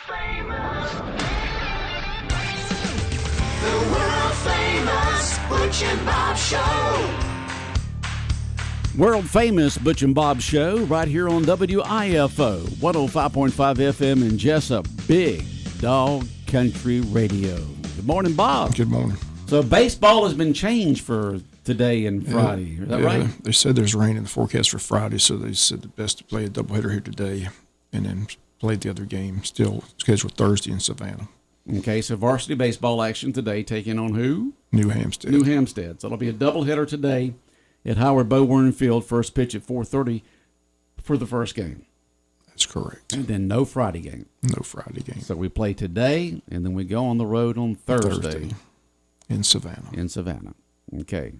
The world famous Butch and Bob Show. World famous Butch and Bob Show right here on WIFO 105.5 FM in Jesup, Big Dog Country Radio. Good morning, Bob. Good morning. So baseball has been changed for today and Friday. Is that right? They said there's rain in the forecast for Friday, so they said the best to play a doubleheader here today and then play the other game still scheduled Thursday in Savannah. Okay, so varsity baseball action today taking on who? New Hampstead. New Hampstead. So it'll be a doubleheader today at Howard Bowen Field. First pitch at 4:30 for the first game. That's correct. And then no Friday game. No Friday game. So we play today, and then we go on the road on Thursday. In Savannah. In Savannah. Okay.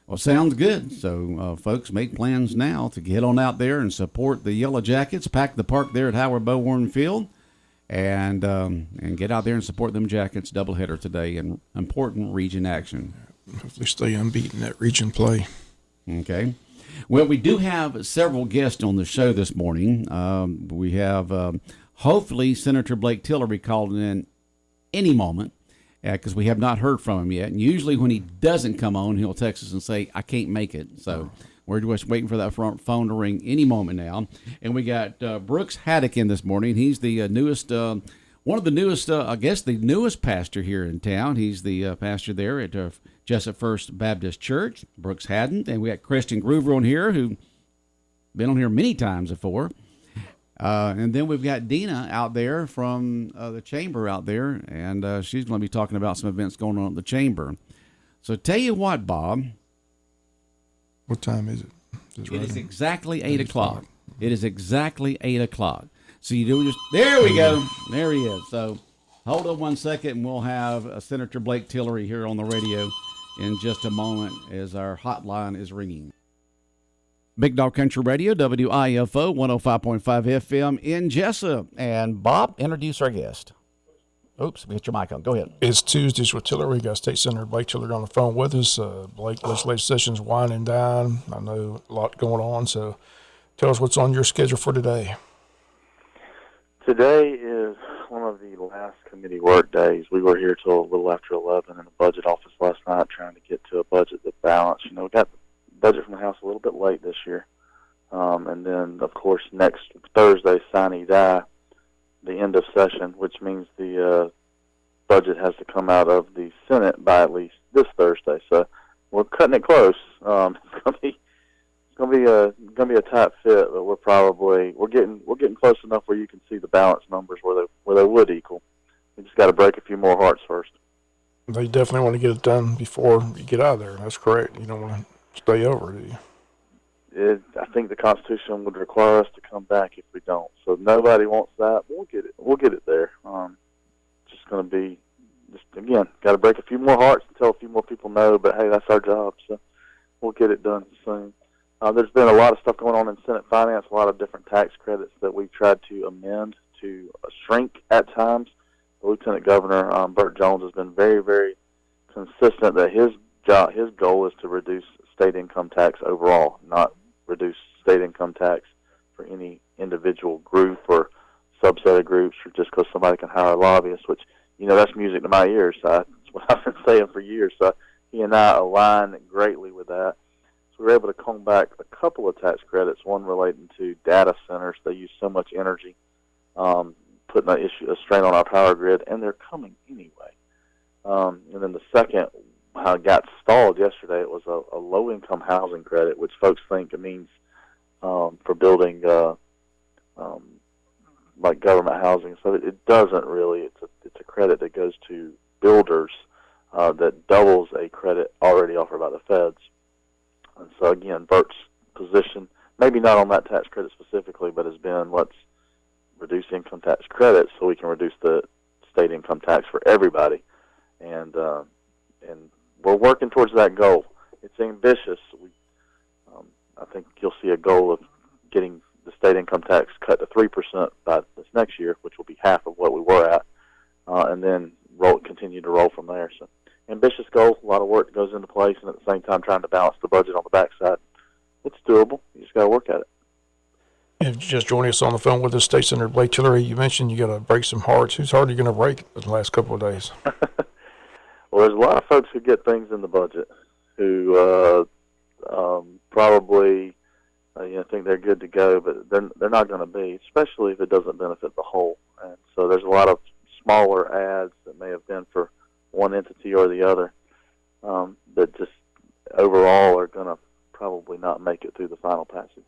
Well, sounds good. So, folks, make plans now to get on out there and support the Yellow Jackets. Pack the park there at Howard Bowen Field. And get out there and support them Jackets. Doubleheader today in important region action. Hopefully stay unbeaten at region play. Okay. Well, we do have several guests on the show this morning. We have hopefully Senator Blake Tillery calling in any moment because we have not heard from him yet. And usually when he doesn't come on, he'll text us and say, I can't make it. So we're just waiting for that front phone to ring any moment now. And we got Brooks Haddock in this morning. He's the newest, one of the newest, I guess the newest pastor here in town. He's the pastor there at Jesup First Baptist Church, Brooks Haddock. And we got Christian Groover on here, who's been on here many times before. And then we've got Dina out there from the chamber out there, and she's going to be talking about some events going on at the chamber. So tell you what, Bob. What time is it? It is exactly 8 o'clock. It is exactly 8 o'clock. So you do just, there we go. There he is. So hold on 1 second, and we'll have Senator Blake Tillery here on the radio in just a moment as our hotline is ringing. Big Dog Country Radio, WIFO 105.5 FM in Jesup. And Bob, introduce our guest. Oops, get your mic on. Go ahead. It's Tuesdays with Tillery. We got State Senator Blake Tillery on the phone with us. Blake, legislative session's winding down. I know a lot going on, so tell us what's on your schedule for today. Today is one of the last committee work days. We were here till a little after 11 in the budget office last night trying to get to a budget that balanced. You know, we got the budget from the House a little bit late this year. And then, of course, next Thursday, sine die, the end of session, which means the budget has to come out of the Senate by at least this Thursday. So we're cutting it close. It's gonna be a tight fit, but we're getting close enough where you can see the balance numbers where they would equal. We just got to break a few more hearts first. They definitely want to get it done before you get out of there. That's correct. You don't want to stay over, do you? I think the Constitution would require us to come back if we don't. So nobody wants that. We'll get it. We'll get it there. Just going to be, again, got to break a few more hearts and tell a few more people no. But hey, that's our job. So we'll get it done soon. There's been a lot of stuff going on in Senate Finance. A lot of different tax credits that we've tried to amend to shrink at times. The Lieutenant Governor Burt Jones has been very, very consistent that his goal is to reduce state income tax overall, not reduce state income tax for any individual group or subset of groups or just because somebody can hire a lobbyist, which, you know, that's music to my ears. So that's what I've been saying for years. So he and I align greatly with that. So we were able to comb back a couple of tax credits, one relating to data centers. They use so much energy, putting a strain on our power grid, and they're coming anyway. And then the second, how it got stalled yesterday, it was a low-income housing credit, which folks think it means for building like government housing. So it doesn't really. It's a credit that goes to builders that doubles a credit already offered by the feds. And so, again, Burt's position, maybe not on that tax credit specifically, but has been let's reduce income tax credits so we can reduce the state income tax for everybody. And we're working towards that goal. It's ambitious. I think you'll see a goal of getting the state income tax cut to 3% by this next year, which will be half of what we were at, and then continue to roll from there. So, ambitious goal, a lot of work goes into place, and at the same time trying to balance the budget on the backside. It's doable. You just got to work at it. If you just joining us on the phone with us, State Senator Blake Tillery, you mentioned you got to break some hearts. Whose heart are you going to break in the last couple of days? Well, there's a lot of folks who get things in the budget who probably think they're good to go, but they're not going to be, especially if it doesn't benefit the whole. And so there's a lot of smaller ads that may have been for one entity or the other that just overall are going to probably not make it through the final passage.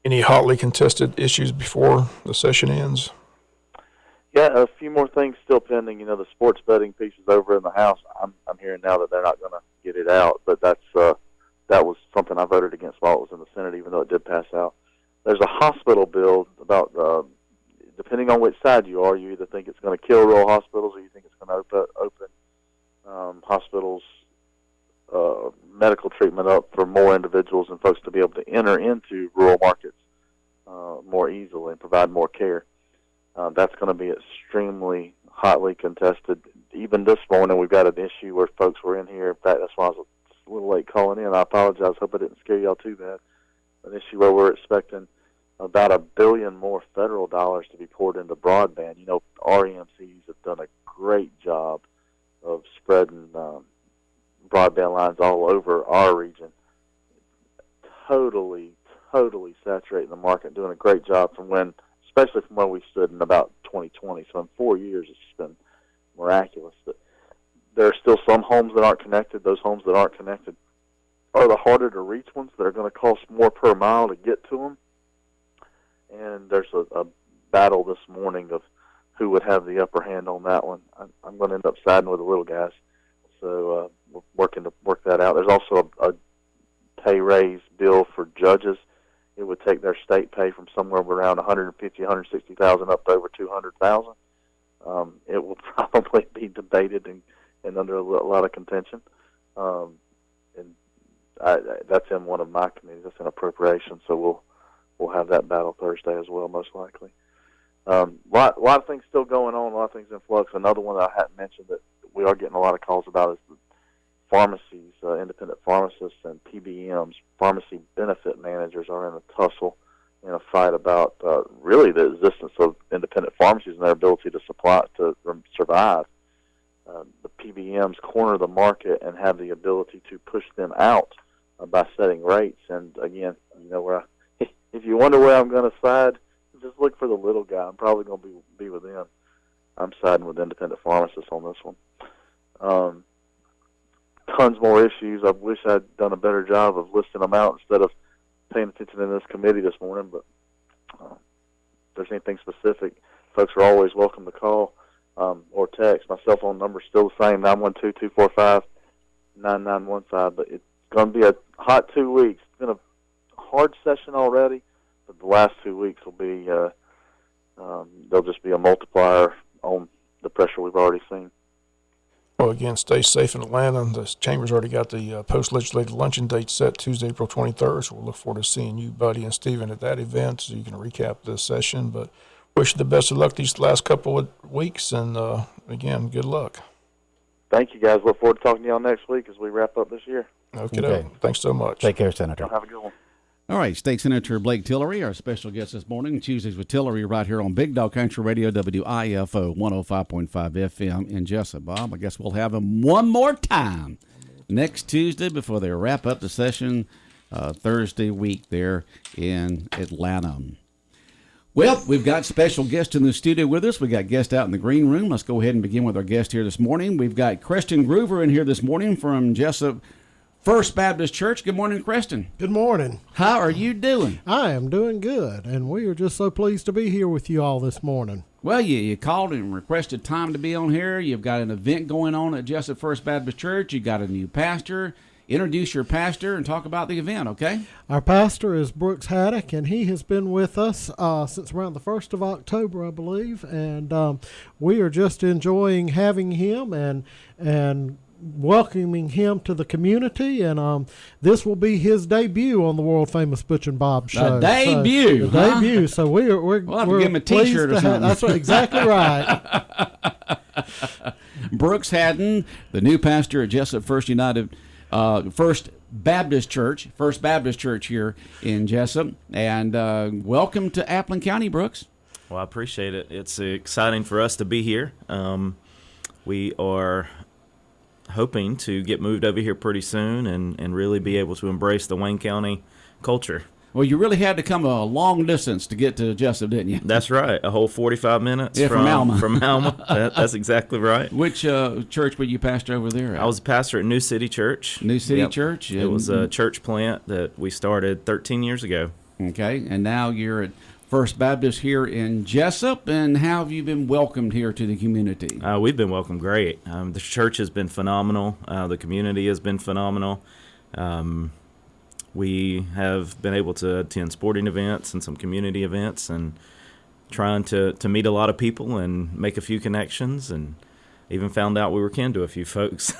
Any hotly contested issues before the session ends? Yeah, a few more things still pending. The sports betting piece is over in the House. I'm hearing now that they're not going to get it out, but that was something I voted against while it was in the Senate, even though it did pass out. There's a hospital bill about, depending on which side you are, you either think it's going to kill rural hospitals or you think it's going to open hospitals' medical treatment up for more individuals and folks to be able to enter into rural markets more easily and provide more care. That's going to be extremely hotly contested. Even this morning, we've got an issue where folks were in here. In fact, that's why I was a little late calling in. I apologize. Hope I didn't scare y'all too bad. An issue where we're expecting about $1 billion more federal dollars to be poured into broadband. REMCs have done a great job of spreading broadband lines all over our region. Totally saturating the market, doing a great job especially from where we stood in about 2020. So in 4 years, it's just been miraculous. But there are still some homes that aren't connected. Those homes that aren't connected are the harder to reach ones that are going to cost more per mile to get to them. And there's a battle this morning of who would have the upper hand on that one. I'm going to end up siding with the little guys. So we're working to work that out. There's also a pay raise bill for judges. It would take their state pay from somewhere around 150, 160,000 up to over 200,000. It will probably be debated and under a lot of contention. That's in one of my committees. That's in appropriations. So we'll have that battle Thursday as well, most likely. A lot of things still going on. A lot of things in flux. Another one that I hadn't mentioned that we are getting a lot of calls about is the pharmacies, independent pharmacists and PBMs, pharmacy benefit managers are in a tussle, in a fight about really the existence of independent pharmacies and their ability to survive. The PBMs corner the market and have the ability to push them out by setting rates. And again, if you wonder where I'm going to side, just look for the little guy. I'm probably going to be with them. I'm siding with independent pharmacists on this one. Tons more issues. I wish I'd done a better job of listing them out instead of paying attention in this committee this morning. But if there's anything specific, folks are always welcome to call or text. My cell phone number is still the same, 912-245-9915. But it's going to be a hot 2 weeks. It's been a hard session already, but the last 2 weeks will be they'll just be a multiplier on the pressure we've already seen. Well, again, stay safe in Atlanta. The Chamber's already got the post-legislative luncheon date set Tuesday, April 23rd, so we'll look forward to seeing you, Buddy, and Stephen at that event so you can recap the session. But wish you the best of luck these last couple of weeks, and, again, good luck. Thank you, guys. Look forward to talking to y'all next week as we wrap up this year. Okay. Thanks so much. Take care, Senator. Y'all have a good one. All right, State Senator Blake Tillery, our special guest this morning, Tuesdays with Tillery, right here on Big Dog Country Radio, WIFO 105.5 FM in Jesup. Bob, I guess we'll have him one more time next Tuesday before they wrap up the session Thursday week there in Atlanta. Well, we've got special guests in the studio with us. We got guests out in the green room. Let's go ahead and begin with our guest here this morning. We've got Creston Groover in here this morning from Jesup First Baptist Church. Good morning, Creston. Good morning. How are you doing? I am doing good, and we are just so pleased to be here with you all this morning. Well, you called and requested time to be on here. You've got an event going on at Jesup First Baptist Church. You got a new pastor. Introduce your pastor and talk about the event, okay? Our pastor is Brooks Haddock, and he has been with us since around the 1st of October, I believe, and we are just enjoying having him and welcoming him to the community, and this will be his debut on the world famous Butch and Bob show. Debut, debut. So we're we'll have to give him a T-shirt or something. That's right, exactly right. Brooks Haddon, the new pastor at Jesup First Baptist Church, First Baptist Church here in Jesup. And welcome to Appleton County, Brooks. Well, I appreciate it. It's exciting for us to be here. We are hoping to get moved over here pretty soon and really be able to embrace the Wayne County culture. Well, you really had to come a long distance to get to Jesup, didn't you? That's right. A whole 45 minutes from Alma. From Alma. That's exactly right. Which church were you pastor over there at? I was a pastor at New City Church. New City Church? It was a church plant that we started 13 years ago. Okay, and now you're at First Baptist here in Jesup, and how have you been welcomed here to the community? We've been welcomed great. The church has been phenomenal. The community has been phenomenal. We have been able to attend sporting events and some community events and trying to meet a lot of people and make a few connections, and even found out we were kin to a few folks.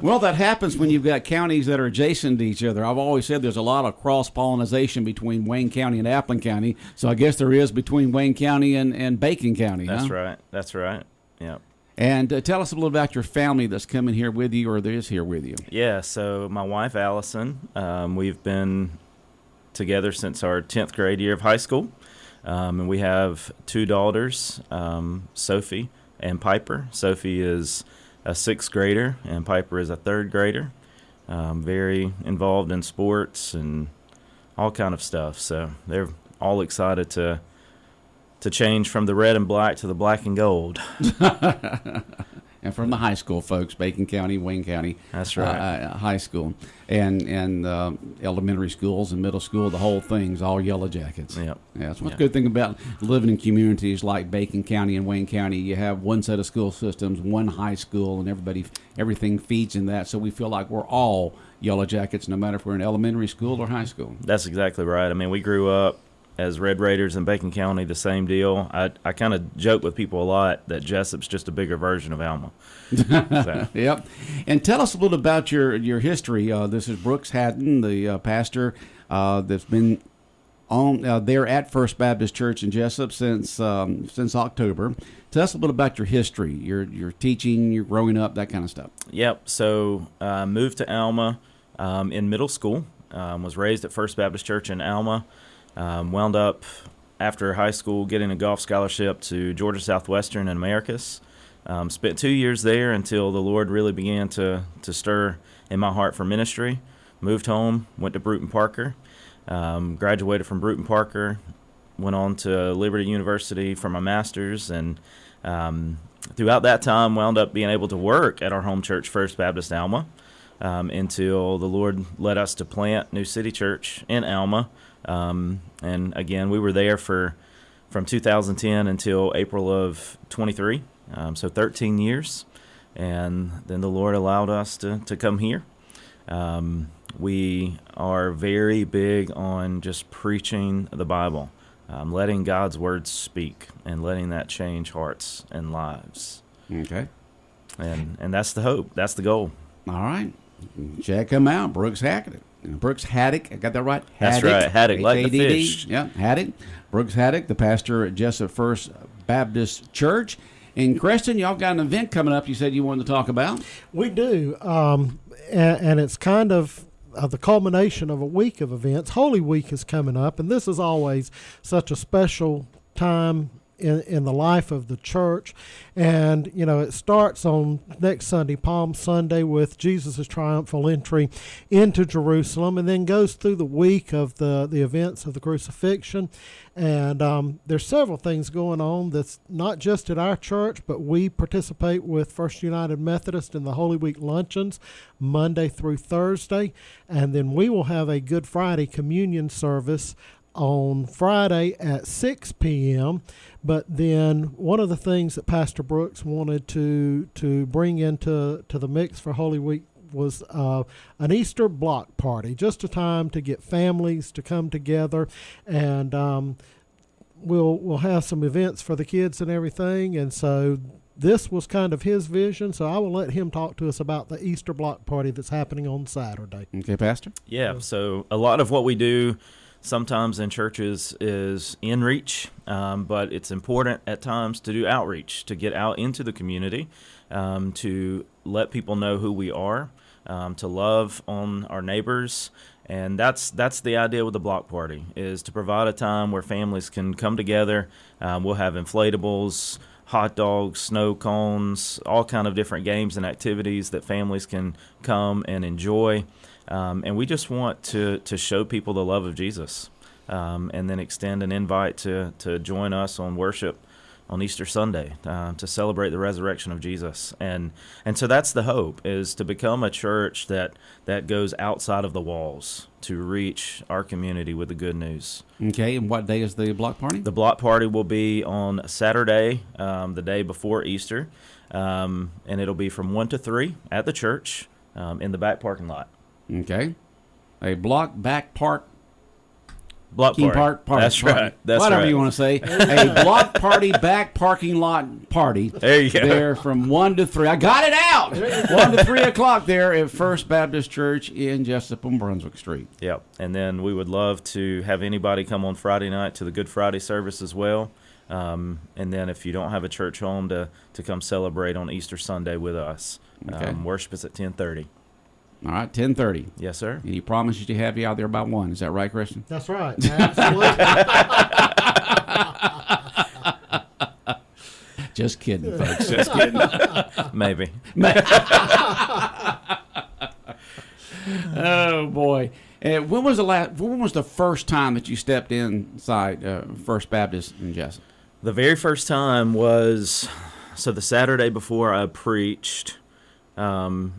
Well, that happens when you've got counties that are adjacent to each other. I've always said there's a lot of cross-pollination between Wayne County and Appleton County, so I guess there is between Wayne County and Bacon County. That's right. That's right. Yeah. And tell us a little about your family that's coming here with you or that is here with you. Yeah, so my wife, Allison, we've been together since our 10th grade year of high school, and we have two daughters, Sophie and Piper. Sophie is a 6th grader, and Piper is a 3rd grader. Very involved in sports and all kind of stuff. So they're all excited to change from the red and black to the black and gold. And from the high school, folks, Bacon County, Wayne County. That's right. High school. And elementary schools and middle school, the whole thing's all Yellow Jackets. Yep. Yeah, that's what's a good thing about living in communities like Bacon County and Wayne County. You have one set of school systems, one high school, and everything feeds in that. So we feel like we're all Yellow Jackets, no matter if we're in elementary school or high school. That's exactly right. I mean, we grew up as Red Raiders in Bacon County, the same deal. I kind of joke with people a lot that Jesup's just a bigger version of Alma. So. Yep. And tell us a little about your history. This is Brooks Haddon, the pastor that's been on there at First Baptist Church in Jesup since October. Tell us a little about your history, your teaching, your growing up, that kind of stuff. Yep. So moved to Alma in middle school. Was raised at First Baptist Church in Alma. Wound up after high school getting a golf scholarship to Georgia Southwestern and Americus. Spent 2 years there until the Lord really began to stir in my heart for ministry. Moved home, went to Bruton Parker, graduated from Bruton Parker, went on to Liberty University for my master's, and throughout that time wound up being able to work at our home church, First Baptist Alma, until the Lord led us to plant New City Church in Alma. And again, we were there from 2010 until April of 23, so 13 years. And then the Lord allowed us to come here. We are very big on just preaching the Bible, letting God's words speak and letting that change hearts and lives. Okay. And that's the hope. That's the goal. All right. Check him out, Brooks Hackett. Brooks Haddock, I got that right? That's right, Haddock, like the Haddock. fish. Yeah, Haddock. Brooks Haddock, the pastor at Jesup First Baptist Church. And Creston, y'all got an event coming up you said you wanted to talk about. We do, and it's kind of the culmination of a week of events. Holy Week is coming up, and this is always such a special time in the life of the church. And it starts on next Sunday, Palm Sunday, with Jesus' triumphal entry into Jerusalem, and then goes through the week of the events of the crucifixion. And there's several things going on that's not just at our church, but we participate with First United Methodist in the Holy Week luncheons Monday through Thursday, and then we will have a Good Friday communion service on Friday at 6 p.m. But then one of the things that Pastor Brooks wanted to bring into the mix for Holy Week was an Easter block party, just a time to get families to come together, and we'll have some events for the kids and everything. And so this was kind of his vision, so I will let him talk to us about the Easter block party that's happening on Saturday. Okay, Pastor? Yeah, so a lot of what we do sometimes in churches is in reach, but it's important at times to do outreach, to get out into the community, to let people know who we are, to love on our neighbors. And that's the idea with the block party, is to provide a time where families can come together. We'll have inflatables, hot dogs, snow cones, all kind of different games and activities that families can come and enjoy. And we just want to show people the love of Jesus, and then extend an invite to join us on worship on Easter Sunday, to celebrate the resurrection of Jesus. And so that's the hope, is to become a church that goes outside of the walls to reach our community with the good news. Okay, and what day is the block party? The block party will be on Saturday, the day before Easter, and it'll be from 1 to 3 at the church, in the back parking lot. Okay. A block back park. Block party. That's right. That's whatever right. you want to say. A block party back parking lot party. There you go. There from 1 to 3. I got it out. 1 to 3 o'clock there at First Baptist Church in Jesup on Brunswick Street. Yep. And then we would love to have anybody come on Friday night to the Good Friday service as well. And then if you don't have a church home, to come celebrate on Easter Sunday with us. Okay. Worship is at 10:30. All right, 10:30. Yes, sir. And he promised to have you out there by 1. Is that right, Christian? That's right. Absolutely. Just kidding, folks. Just kidding. Maybe. Oh boy! When was the first time that you stepped inside First Baptist in Jesup? The very first time was the Saturday before I preached, in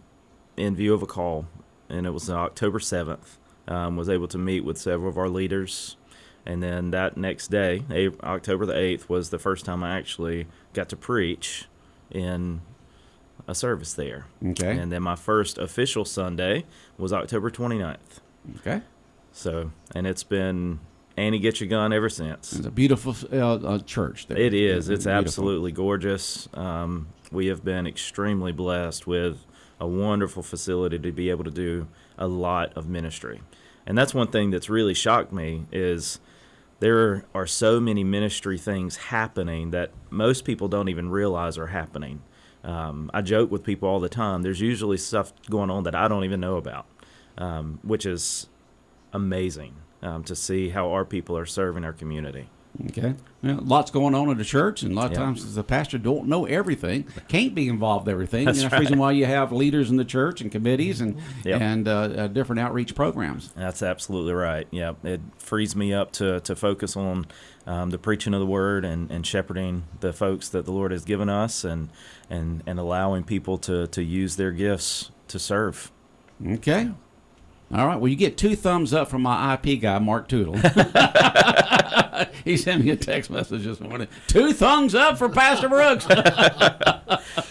view of a call, and it was October 7th. Was able to meet with several of our leaders, and then that next day, October the 8th, was the first time I actually got to preach in a service there. Okay. And then my first official Sunday was October 29th. Okay. So, and it's been Annie Get Your Gun ever since. It's a beautiful church there. It is. It's beautiful. absolutely gorgeous. We have been extremely blessed with a wonderful facility to be able to do a lot of ministry. And that's one thing that's really shocked me, is there are so many ministry things happening that most people don't even realize are happening. I joke with people all the time. There's usually stuff going on that I don't even know about, which is amazing to see how our people are serving our community. Okay. Well, lots going on in the church, and a lot of times the pastor don't know everything, can't be involved in everything. That's That's right. the reason why you have leaders in the church and committees and Yep. different outreach programs. That's absolutely right. Yeah, it frees me up to focus on the preaching of the word and shepherding the folks that the Lord has given us, and allowing people to use their gifts to serve. Okay. All right. Well, you get 2 thumbs up from my IP guy, Mark Tootle. He sent me a text message this morning. 2 thumbs up for Pastor Brooks.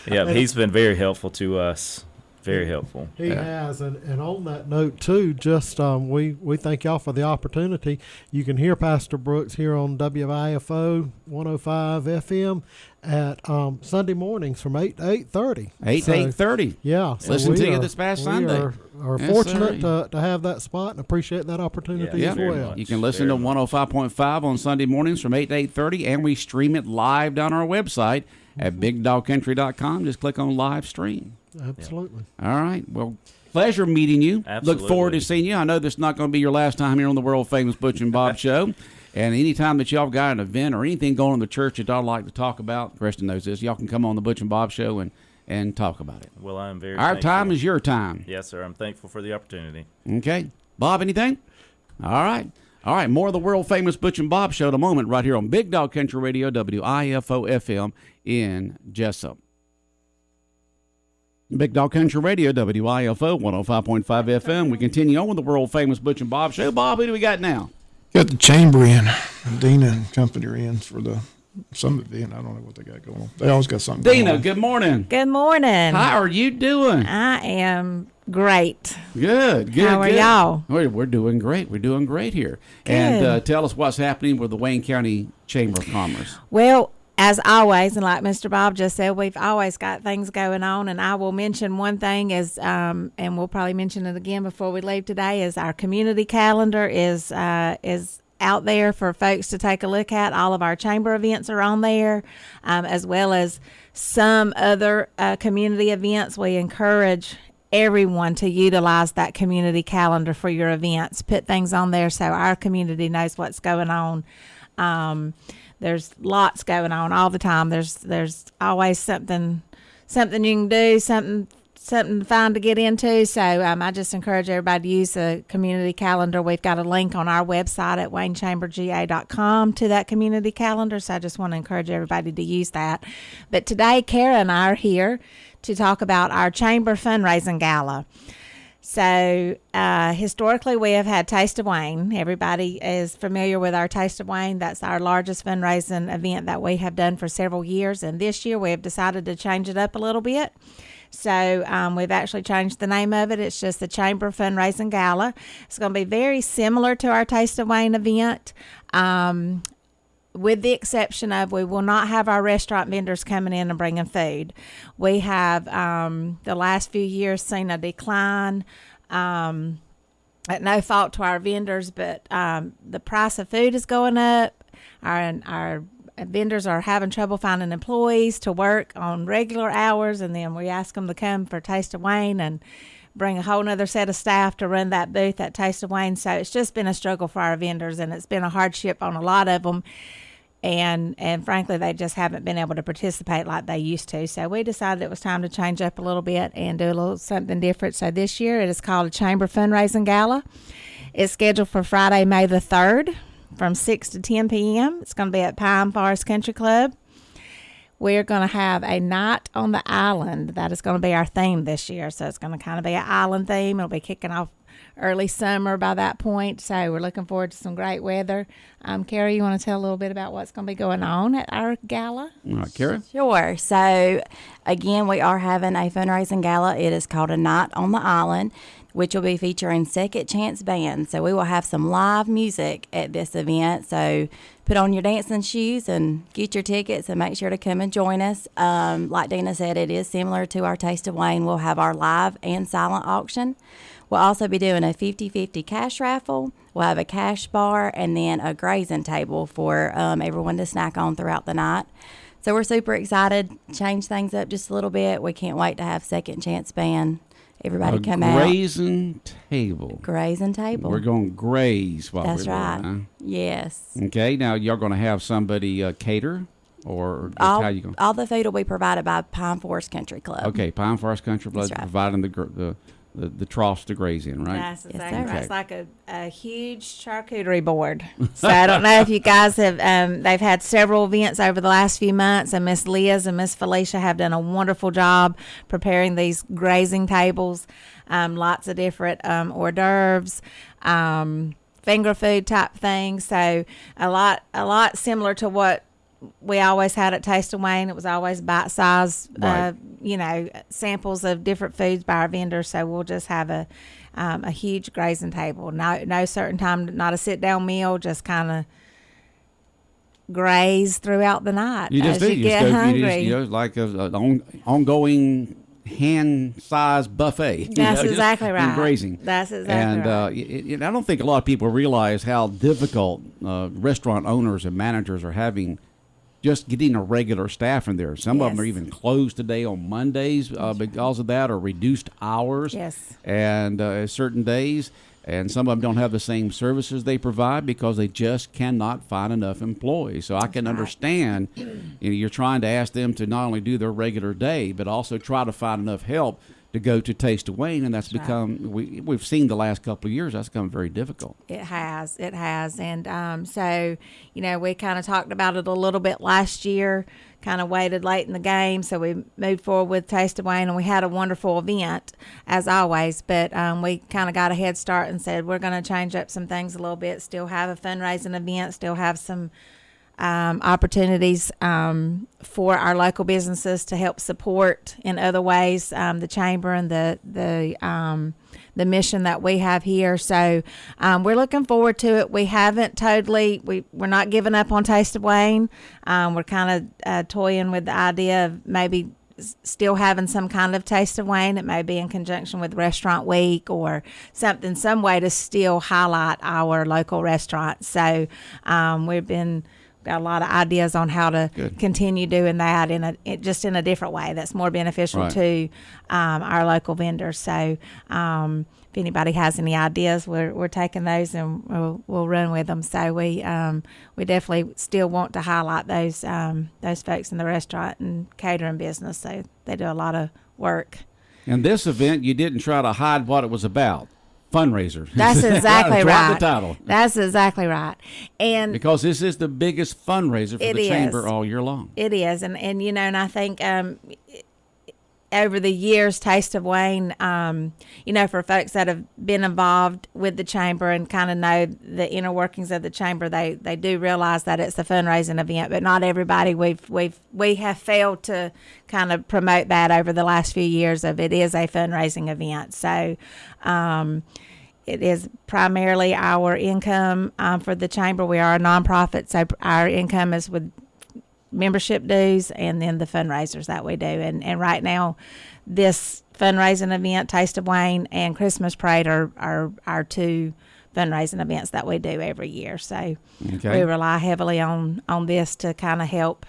Yeah, he's been very helpful to us. Very helpful. He has, and on that note too, just we thank y'all for the opportunity. You can hear Pastor Brooks here on WIFO 105 FM at Sunday mornings from 8 to 8:30. 8 to 8:30. Yeah, Listen to you this past Sunday. Are Yes, fortunate sir. to have that spot and appreciate that opportunity Yeah, as very well. much. You can listen to 105.5 on Sunday mornings from 8 to 8:30, and we stream it live on our website at bigdogcountry.com. Just click on live stream. Absolutely. All right. Well, pleasure meeting you. Absolutely. Look forward to seeing you. I know this is not going to be your last time here on the world famous Butch and Bob show. And anytime that y'all got an event or anything going on in the church that y'all like to talk about, Kristen knows this, y'all can come on the Butch and Bob show and talk about it. Well, I am very Our thankful. time is your time. Yes, sir. I'm thankful for the opportunity. Okay. Bob, anything? All right. All right. More of the world famous Butch and Bob show in a moment right here on Big Dog Country Radio, WIFO FM in Jesup. Big Dog Country Radio, WIFO 105.5 FM. We continue on with the world famous Butch and Bob show. Bob, who do we got now? Got the chamber in. Dina and company are in for the summit event. I don't know what they got going on. They always got something going Dina, on. good morning. Good morning. How are you doing? I am great. Good. How are good. y'all? We're doing great. We're doing great here. And Good. tell us what's happening with the Wayne County Chamber of Commerce. Well, as always, and like Mr. Bob just said, we've always got things going on. And I will mention one thing is, and we'll probably mention it again before we leave today, is our community calendar is out there for folks to take a look at. All of our chamber events are on there, as well as some other community events. We encourage everyone to utilize that community calendar for your events. Put things on there so our community knows what's going on. There's lots going on all the time. There's always something you can do, something fun to get into. So I just encourage everybody to use the community calendar. We've got a link on our website at waynechamberga.com to that community calendar. So I just want to encourage everybody to use that. But today, Kara and I are here to talk about our chamber fundraising gala. So historically, we have had Taste of Wayne. Everybody is familiar with our Taste of Wayne. That's our largest fundraising event that we have done for several years. And this year, we have decided to change it up a little bit. So we've actually changed the name of it. It's just the Chamber Fundraising Gala. It's going to be very similar to our Taste of Wayne event, with the exception of we will not have our restaurant vendors coming in and bringing food. We have, the last few years, seen a decline, at no fault to our vendors, but the price of food is going up. Our vendors are having trouble finding employees to work on regular hours, and then we ask them to come for Taste of Wayne and bring a whole nother set of staff to run that booth at Taste of Wayne. So it's just been a struggle for our vendors, and it's been a hardship on a lot of them. And frankly, they just haven't been able to participate like they used to. So we decided it was time to change up a little bit and do a little something different. So this year it is called a Chamber Fundraising Gala. It's scheduled for Friday, May the 3rd from 6 to 10 p.m. It's going to be at Pine Forest Country Club. We're going to have a night on the island. That is going to be our theme this year. So it's going to kind of be an island theme. It'll be kicking off early summer by that point. So we're looking forward to some great weather. Carrie, you want to tell a little bit about what's going to be going on at our gala? All right, Carrie? Sure. So, again, we are having a fundraising gala. It is called A Night on the Island, which will be featuring Second Chance Band. So we will have some live music at this event. So put on your dancing shoes and get your tickets and make sure to come and join us. Like Dina said, it is similar to our Taste of Wayne. We'll have our live and silent auction. We'll also be doing a 50-50 cash raffle. We'll have a cash bar and then a grazing table for everyone to snack on throughout the night. So we're super excited. Change things up just a little bit. We can't wait to have Second Chance Band. Everybody come out. Grazing table. Grazing table. We're going to graze while That's we're right. there. Huh? Yes. Okay, now you're going to have somebody cater, or just how you going? All the food will be provided by Pine Forest Country Club. Okay, Pine Forest Country Club right. providing the troughs to graze in, right? Yes, exactly. sir. Right. It's like a huge charcuterie board. So I don't know if you guys have, they've had several events over the last few months, and Miss Liz and Miss Felicia have done a wonderful job preparing these grazing tables. Lots of different hors d'oeuvres, finger food type things. So a lot similar to what we always had at Taste of Wayne. It was always bite-sized, Right. Samples of different foods by our vendors. So we'll just have a huge grazing table. No certain time, not a sit-down meal, just kind of graze throughout the night You just as do. you get hungry. You just, like an ongoing hand-sized buffet. That's exactly right. And grazing. That's exactly right. And I don't think a lot of people realize how difficult restaurant owners and managers are having just getting a regular staff in there. Some of them are even closed today on Mondays because of that, or reduced hours. Yes. And certain days. And some of them don't have the same services they provide because they just cannot find enough employees. So I can understand, you're trying to ask them to not only do their regular day, but also try to find enough help to go to Taste of Wayne, and that's become, we've seen the last couple of years, that's become very difficult. It has. And so, we kind of talked about it a little bit last year, kind of waited late in the game, so we moved forward with Taste of Wayne, and we had a wonderful event, as always, but we kind of got a head start and said we're going to change up some things a little bit, still have a fundraising event, still have some opportunities for our local businesses to help support in other ways the chamber and the mission that we have here. So we're looking forward to it. We haven't we're not giving up on Taste of Wayne. We're kind of toying with the idea of maybe still having some kind of Taste of Wayne. It may be in conjunction with Restaurant Week or something, some way to still highlight our local restaurants. So we've got a lot of ideas on how to continue doing that just in a different way that's more beneficial to our local vendors. So if anybody has any ideas, we're taking those and we'll run with them. So we definitely still want to highlight those folks in the restaurant and catering business. So they do a lot of work. And this event, you didn't try to hide what it was about. Fundraiser. That's exactly right. The title. That's exactly right. And because this is the biggest fundraiser for the chamber all year long. It is, and and I think over the years, Taste of Wayne, for folks that have been involved with the chamber and kind of know the inner workings of the chamber, they do realize that it's a fundraising event, but not everybody. We have failed to kind of promote that over the last few years. It is a fundraising event, so. It is primarily our income for the chamber. We are a nonprofit, so our income is with membership dues and then the fundraisers that we do. And right now, this fundraising event, Taste of Wayne, and Christmas Parade are our two fundraising events that we do every year. So we rely heavily on this to kind of help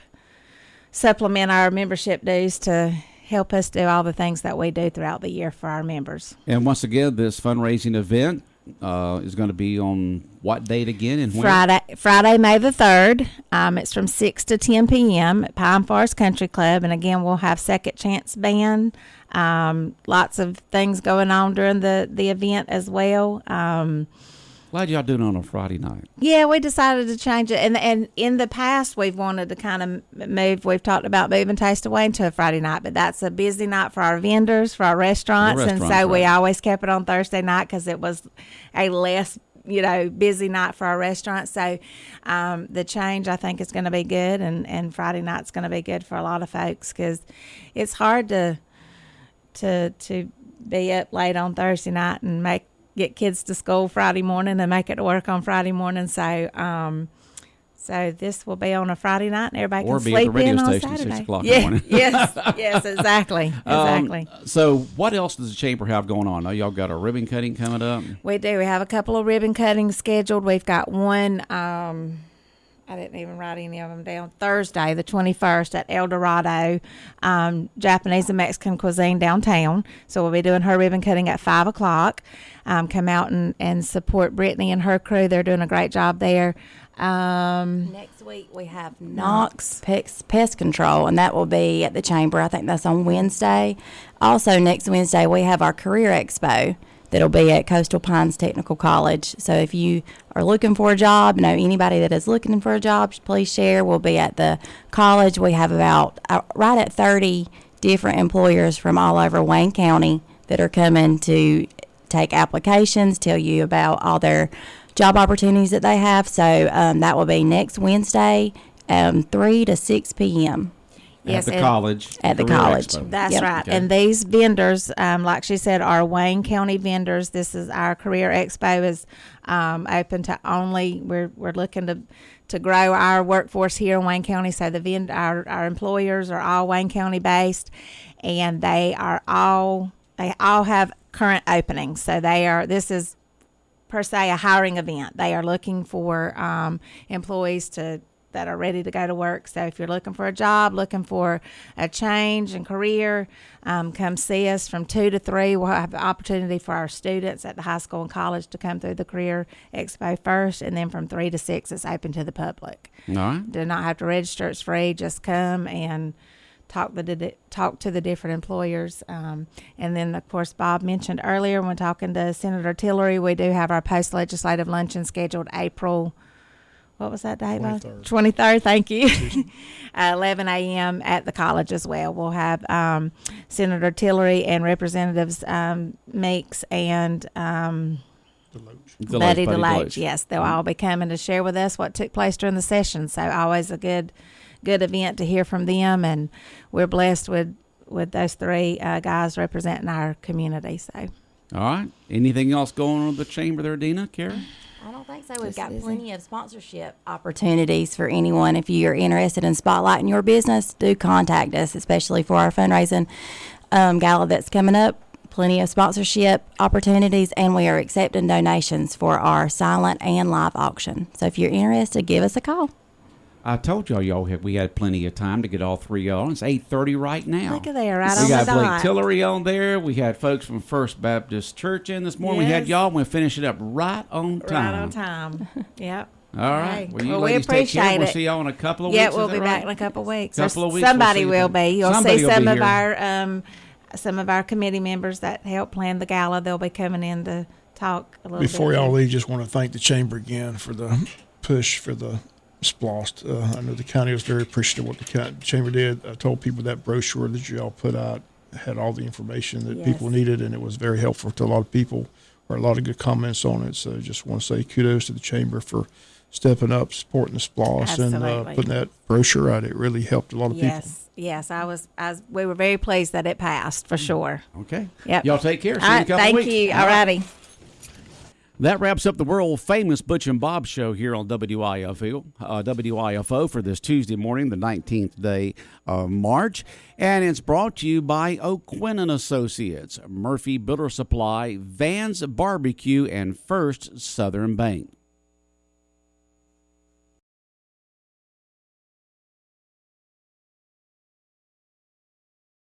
supplement our membership dues to help us do all the things that we do throughout the year for our members. And once again, this fundraising event is going to be on what date again and when? Friday, May the 3rd. It's from 6 to 10 p.m. at Pine Forest Country Club. And again, we'll have Second Chance Band. Lots of things going on during the event as well. Glad y'all doing it on a Friday night. Yeah, we decided to change it. And in the past, we've wanted to kind of move. We've talked about moving Taste of Wayne to a Friday night, but that's a busy night for our vendors, for our restaurants. And so we always kept it on Thursday night because it was a less busy night for our restaurants. So the change, I think, is going to be good. And Friday night's going to be good for a lot of folks because it's hard to be up late on Thursday night and get kids to school Friday morning and make it to work on Friday morning. So so this will be on a Friday night and everybody can sleep in on Saturday. 6 o'clock in the morning. Yes, exactly. So what else does the chamber have going on? Now y'all got a ribbon cutting coming up? We do. We have a couple of ribbon cuttings scheduled. We've got one, I didn't even write any of them down, Thursday, the 21st at El Dorado, Japanese and Mexican cuisine downtown. So we'll be doing her ribbon cutting at 5 o'clock. Come out and support Brittany and her crew. They're doing a great job there. Next week we have Knox Pest Control, and that will be at the chamber. I think that's on Wednesday. Also, next Wednesday we have our Career Expo that'll be at Coastal Pines Technical College. So if you are looking for a job, know anybody that is looking for a job, please share. We'll be at the college. We have about right at 30 different employers from all over Wayne County that are coming to take applications, tell you about all their job opportunities that they have. So that will be next Wednesday, 3 to 6 p.m. Yes, at the college. At the college. Expo. That's right. Okay. And these vendors, like she said, are Wayne County vendors. This is our Career Expo is open to only, we're looking to grow our workforce here in Wayne County. So our employers are all Wayne County based, and they all have current openings. So this is per se a hiring event. They are looking for employees that are ready to go to work. So if you're looking for a job, looking for a change in career, come see us from 2 to 3. We'll have the opportunity for our students at the high school and college to come through the Career Expo first, and then from 3 to 6, it's open to the public. All right. Do not have to register. It's free. Just come and talk to the different employers. And then, of course, Bob mentioned earlier when talking to Senator Tillery, we do have our post-legislative luncheon scheduled April, what was that date? 23rd, thank you. 11 a.m. at the college as well. We'll have Senator Tillery and Representatives Meeks and Buddy DeLoach. Yes, they'll all be coming to share with us what took place during the session. So always a good event to hear from them, and we're blessed with those three guys representing our community. So, all right. Anything else going on with the chamber there, Dina, Kara? I don't think so. We've Just got busy. plenty of sponsorship opportunities for anyone. If you're interested in spotlighting your business, do contact us, especially for our fundraising gala that's coming up. Plenty of sponsorship opportunities, and we are accepting donations for our silent and live auction. So if you're interested, give us a call. I told y'all we had plenty of time to get all three on. It's 8:30 right now. Look at there, right We on got the Blake dot. Tillery on there. We had folks from First Baptist Church in this morning. We had Yes. y'all. We'll finish it up right on time. Right on time. Yep. All right. Hey, Well, you well, we ladies take care. appreciate We'll it. see y'all in a couple of Yeah, weeks. we'll Is be that back right? in a couple of weeks. Couple Or of weeks, we'll somebody see will you. be. You'll Somebody see will some be of here. some of our committee members that help plan the gala. They'll be coming in to talk a little Before bit. y'all leave, just want to thank the chamber again for the push for the SPLOST. I know the county was very appreciative of what the chamber did. I told people that brochure that y'all put out had all the information that Yes. people needed, and it was very helpful to a lot of people, or a lot of good comments on it. So just want to say kudos to the chamber for stepping up, supporting the SPLOST, and Absolutely. putting that brochure out. It really helped a lot of people. Yes, we were very pleased that it passed for sure. Okay. Yep. Y'all take care. See All you in a right, couple of thank weeks. you. All righty. That wraps up the world famous Butch and Bob show here on WIFO for this Tuesday morning, the 19th day of March. And it's brought to you by O'Quinn and Associates, Murphy Builder Supply, Vans Barbecue, and First Southern Bank.